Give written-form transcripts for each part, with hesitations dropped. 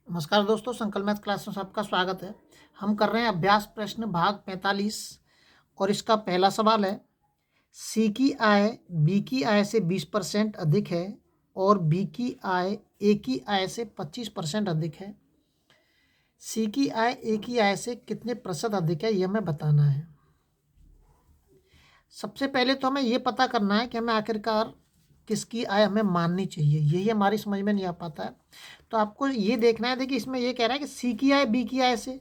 नमस्कार दोस्तों, संकल्प मैथ क्लास में सबका स्वागत है। हम कर रहे हैं अभ्यास प्रश्न भाग 45 और इसका पहला सवाल है, सी की आय बी की आय से 20% अधिक है और बी की आय ए की आय से 25% अधिक है। सी की आय ए की आय से कितने प्रतिशत अधिक है, यह हमें बताना है। सबसे पहले तो हमें ये पता करना है कि हमें आखिरकार किसकी आय हमें माननी चाहिए, यही हमारी समझ में नहीं आ पाता है। तो आपको ये देखना है, देखिए इसमें ये कह रहा है कि सी की आय बी की आय से,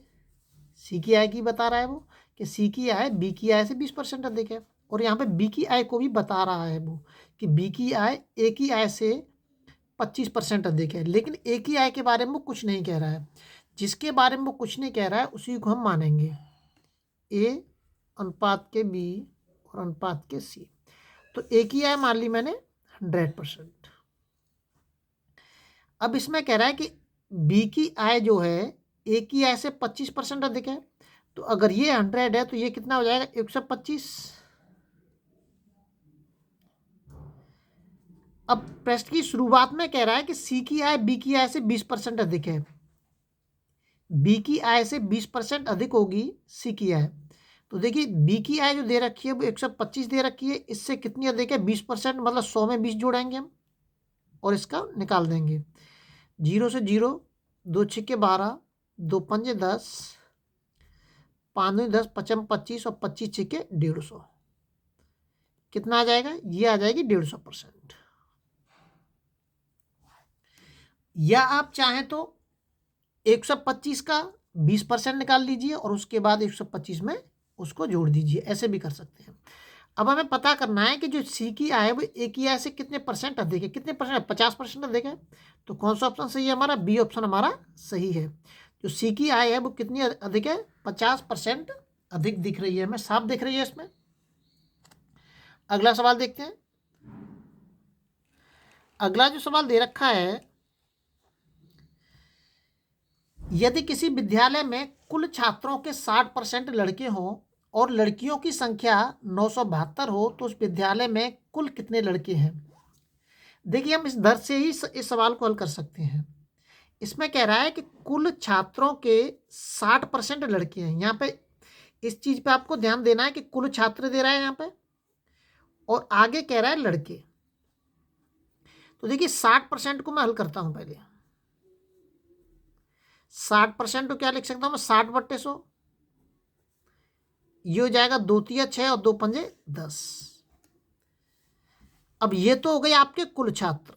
सी की आय की बता रहा है वो कि सी की आय बी की आय से 20% अधिक है, और यहाँ पे बी की आय को भी बता रहा है वो कि बी की आय ए की आय से 25% अधिक है। लेकिन ए की आय के बारे में वो कुछ नहीं कह रहा है। जिसके बारे में वो कुछ नहीं कह रहा है उसी को हम मानेंगे, ए अनुपात के बी और अनुपात के सी। तो ए की आय मान ली मैंने 100%। अब इसमें कह रहा है कि बी की आय जो है ए की आय से 25% अधिक है। तो अगर ये 100 है तो ये कितना हो जाएगा, 125। अब प्रश्न की शुरुआत में कह रहा है कि सी की आय बी की आय से 20% अधिक है। बी की आय से 20% अधिक होगी सी की आय। तो देखिए बी की आय जो दे रखी है वो 125 दे रखी है, इससे कितनी अधिक है, 20%, मतलब 100 में 20 जोड़ेंगे हम और इसका निकाल देंगे। 0 से 0, 2 छिक्के 12, 2 पंजे 10, 5 दूनी 10, 5 25 और 25 छिक्के 150। कितना आ जाएगा, ये आ जाएगी 150%। या आप चाहें तो 125 का 20% निकाल लीजिए और उसके बाद 125 में उसको जोड़ दीजिए, ऐसे भी कर सकते हैं। अब हमें पता करना है कि जो सी की आय है वो ए की आय से कितने परसेंट अधिक है, कितने परसेंट, 50% अधिक है। तो कौन सा ऑप्शन सही है हमारा, बी ऑप्शन हमारा सही है। जो सी की आय है वो कितनी अधिक है, 50% अधिक दिख रही है, हमें साफ दिख रही है इसमें। अगला सवाल देखते हैं। अगला जो सवाल दे रखा है, यदि किसी विद्यालय में कुल छात्रों के 60% लड़के हों और लड़कियों की संख्या 972 हो तो उस विद्यालय में कुल कितने लड़के हैं। देखिए हम इस दर से ही इस सवाल को हल कर सकते हैं। इसमें कह रहा है कि कुल छात्रों के 60% लड़के हैं। यहाँ पे इस चीज पे आपको ध्यान देना है कि कुल छात्र दे रहा है यहाँ पे और आगे कह रहा है लड़के। तो देखिए 60% को मैं हल करता हूं पहले। 60% को क्या लिख सकता हूं मैं, 60/100। ये हो जाएगा 2 तिया 6 और 2 पंजे 10। अब ये तो हो गए आपके कुल छात्र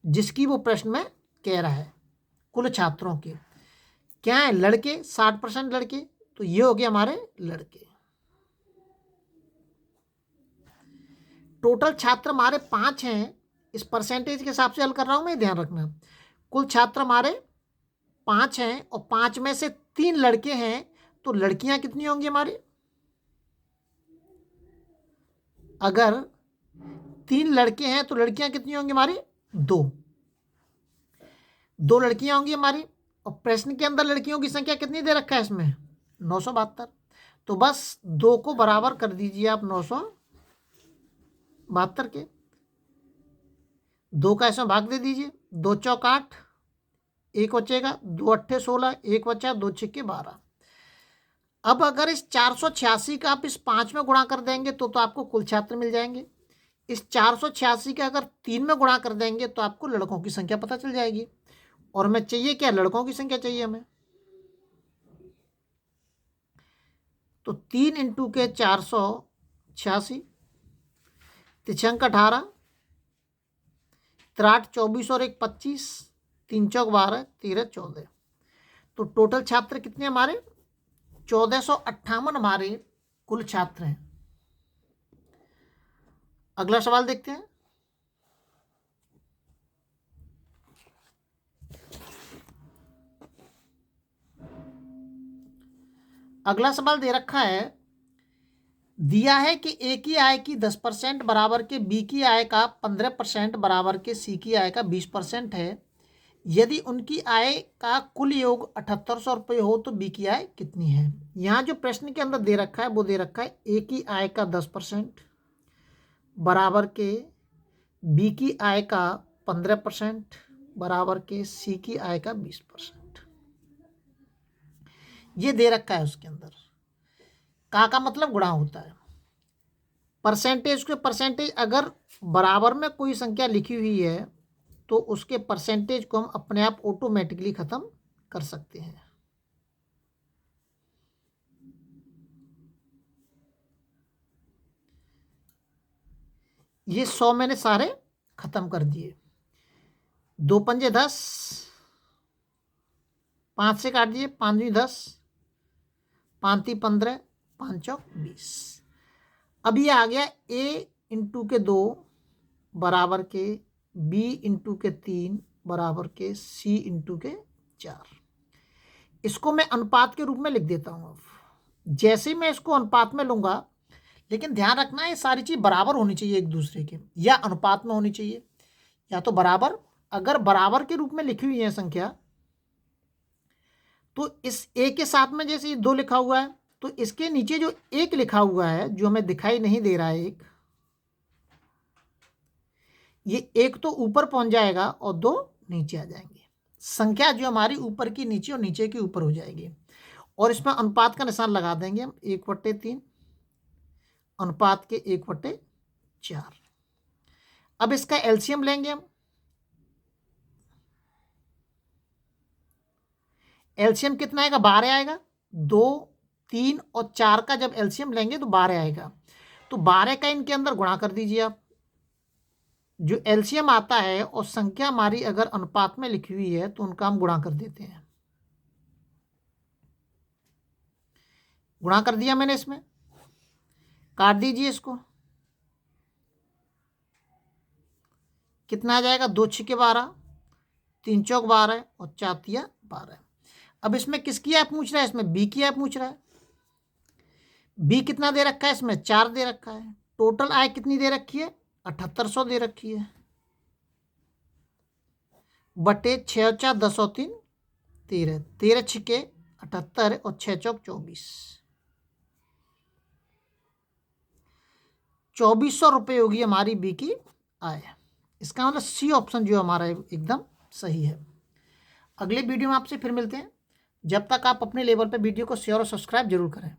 जिसकी वो प्रश्न में कह रहा है। कुल छात्रों के क्या है, लड़के, 60% लड़के, तो ये हो गए हमारे लड़के। टोटल छात्र हमारे 5 हैं। इस परसेंटेज के हिसाब से हल कर रहा हूं मैं, ध्यान रखना। कुल छात्र हमारे 5 हैं और 5 में से 3 लड़के हैं, तो लड़कियां कितनी होंगी हमारी, अगर 3 लड़के हैं तो लड़कियां कितनी होंगी हमारी, 2 लड़कियां होंगी हमारी। और प्रश्न के अंदर लड़कियों की संख्या कितनी दे रखा है इसमें, 972। तो बस 2 को बराबर कर दीजिए आप 972 के। 2 का इसमें भाग दे दीजिए, 2 चौक 8, 1 बचेगा, 2 अट्ठे 16, 1 बचा, 2 छिक्के 12। अब अगर इस 486 का आप इस 5 में गुणा कर देंगे तो आपको कुल छात्र मिल जाएंगे। इस 486 का अगर 3 में गुणा कर देंगे तो आपको लड़कों की संख्या पता चल जाएगी। और हमें चाहिए क्या, लड़कों की संख्या चाहिए हमें। तो 3 इंटू के 486, तिछंक 18, 3 24 और 1 25, 3 चौक 12, 13 14। तो टोटल छात्र कितने हमारे, 1458 हमारे कुल छात्र हैं। अगला सवाल देखते हैं। अगला सवाल दे रखा है, दिया है कि ए की आय की 10% बराबर के बी की आय का 15% बराबर के सी की आय का 20% है। यदि उनकी आय का कुल योग 7800 रुपये हो तो बी की आय कितनी है। यहाँ जो प्रश्न के अंदर दे रखा है वो दे रखा है ए की आय का 10% बराबर के बी की आय का 15% बराबर के सी की आय का 20%। ये दे रखा है उसके अंदर। का मतलब गुणा होता है। परसेंटेज के परसेंटेज अगर बराबर में कोई संख्या लिखी हुई है तो उसके परसेंटेज को हम अपने आप ऑटोमेटिकली खत्म कर सकते हैं। ये 100 मैंने सारे खत्म कर दिए। 2 पंजे 10, 5 से काट दिए, 5 दूनी 10, 5 ती 15, 5 चौक 20। अब ये आ गया a इंटू के 2 बराबर के b इंटू के 3 बराबर के c इंटू के 4। इसको मैं अनुपात के रूप में लिख देता हूँ। अब जैसे ही मैं इसको अनुपात में लूँगा, लेकिन ध्यान रखना ये सारी चीज़ बराबर होनी चाहिए एक दूसरे के, या अनुपात में होनी चाहिए या तो बराबर। अगर बराबर के रूप में लिखी हुई है संख्या तो इस a के साथ में जैसे 2 लिखा हुआ है तो इसके नीचे जो 1 लिखा हुआ है जो हमें दिखाई नहीं दे रहा है, ये 1 तो ऊपर पहुंच जाएगा और 2 नीचे आ जाएंगे। संख्या जो हमारी ऊपर की नीचे और नीचे की ऊपर हो जाएगी। और इसमें अनुपात का निशान लगा देंगे हम 1/3 अनुपात के 1/4। अब इसका एलसीएम लेंगे हम। एलसीएम कितना आएगा? 12 आएगा। 2, 3 और 4 का जब एलसीएम लेंगे तो 12 आएगा। तो 12 का इनके अंदर गुणा कर दीजिए आप। जो एलसीएम आता है और संख्या हमारी अगर अनुपात में लिखी हुई है तो उनका हम गुणा कर देते हैं। गुणा कर दिया मैंने, इसमें काट दीजिए इसको। कितना आ जाएगा? 2 छिके 12, 3 चौक 12 और 4 तिया 12। अब इसमें किसकी ऐप पूछ रहा है? इसमें बी की ऐप पूछ रहा है। बी कितना दे रखा है? इसमें 4 दे रखा है। टोटल आय कितनी दे रखी है? 7800 दे रखी है। बटे 6 4 10 और 3 13, 13 छिके 78 और 6 चौक 24। 2400 रुपये होगी हमारी बी की आय। इसका मतलब सी ऑप्शन जो हमारा एकदम सही है। अगले वीडियो में आपसे फिर मिलते हैं। जब तक आप अपने लेवल पे वीडियो को शेयर और सब्सक्राइब जरूर करें।